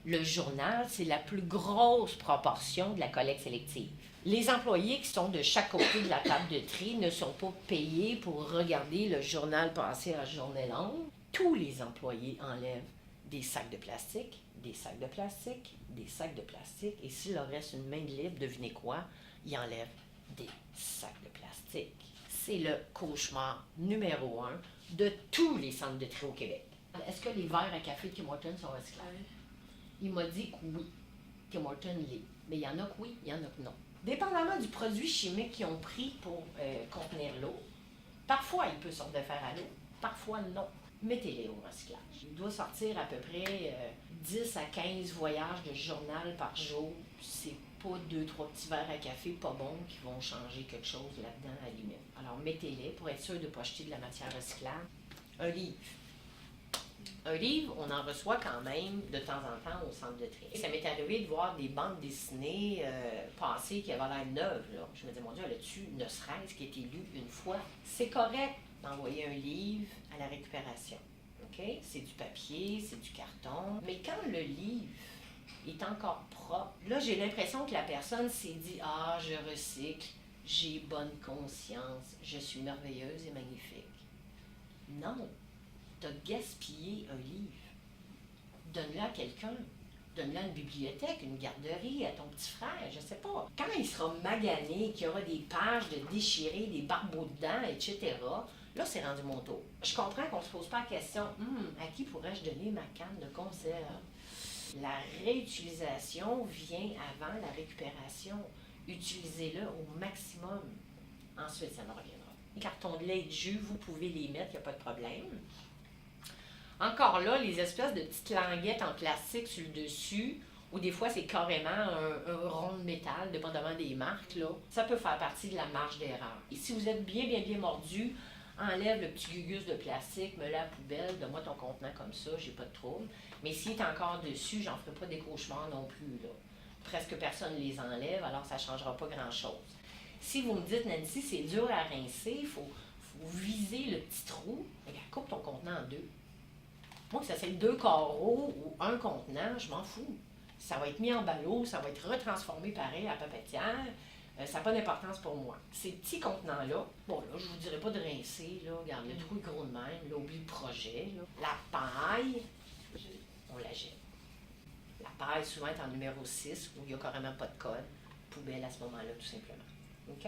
Le journal, c'est la plus grosse proportion de la collecte sélective. Les employés qui sont de chaque côté de la table de tri ne sont pas payés pour regarder le journal passer en journée longue. Tous les employés enlèvent des sacs de plastique, des sacs de plastique, des sacs de plastique, et s'il leur reste une main libre, devinez quoi? Ils enlèvent des sacs de plastique. C'est le cauchemar numéro 1 de tous les centres de tri au Québec. Est-ce que les verres à café de Tim Hortons sont recyclables? Il m'a dit que oui, Tim Hortons l'est. Mais il y en a que oui, il y en a que non. Dépendamment du produit chimique qu'ils ont pris pour contenir l'eau, parfois il peut sortir de fer à l'eau, parfois non. Mettez-les au recyclage. Il doit sortir à peu près 10 à 15 voyages de journal par jour. C'est pas 2-3 petits verres à café pas bons qui vont changer quelque chose là-dedans à la limite. Alors mettez-les pour être sûr de ne pas jeter de la matière recyclable. Un livre. Un livre, on en reçoit quand même de temps en temps au centre de tri. Ça m'est arrivé de voir des bandes dessinées passées qui avaient l'air neuves. Là. Je me disais, mon Dieu, là-dessus, ne serait-ce qui a été lu une fois. C'est correct d'envoyer un livre à la récupération. Okay? C'est du papier, c'est du carton. Mais quand le livre est encore propre, là, j'ai l'impression que la personne s'est dit, ah, je recycle, j'ai bonne conscience, je suis merveilleuse et magnifique. Non. Tu as gaspillé un livre. Donne-le à quelqu'un. Donne-le à une bibliothèque, une garderie, à ton petit frère, je sais pas. Quand il sera magané, qu'il y aura des pages de déchirées, des barbeaux dedans, etc., là, c'est rendu mon tour. Je comprends qu'on ne se pose pas la question, à qui pourrais-je donner ma canne de conserve? La réutilisation vient avant la récupération. Utilisez-le au maximum. Ensuite, ça me reviendra. Les cartons de lait et de jus, vous pouvez les mettre, il n'y a pas de problème. Encore là, les espèces de petites languettes en plastique sur le dessus, ou des fois c'est carrément un rond de métal, dépendamment des marques, là, ça peut faire partie de la marge d'erreur. Et si vous êtes bien mordu, enlève le petit gugus de plastique, mets-le à la poubelle, donne-moi ton contenant comme ça, j'ai pas de trouble. Mais s'il est encore dessus, j'en ferai pas des cauchemars non plus, là. Presque personne ne les enlève, alors ça ne changera pas grand-chose. Si vous me dites, Nancy, c'est dur à rincer, il faut viser le petit trou, regarde, coupe ton contenant en deux. Moi, que ça soit 2 carreaux ou un contenant, je m'en fous. Ça va être mis en ballot, ça va être retransformé pareil à la papetière. Ça n'a pas d'importance pour moi. Ces petits contenants-là, bon là, je vous dirais pas de rincer, là, regarde, le trou est gros de même, là, oublie le projet. Là. La paille, on la jette. La paille, souvent, est en numéro 6, où il n'y a carrément pas de code. Poubelle à ce moment-là, tout simplement. OK?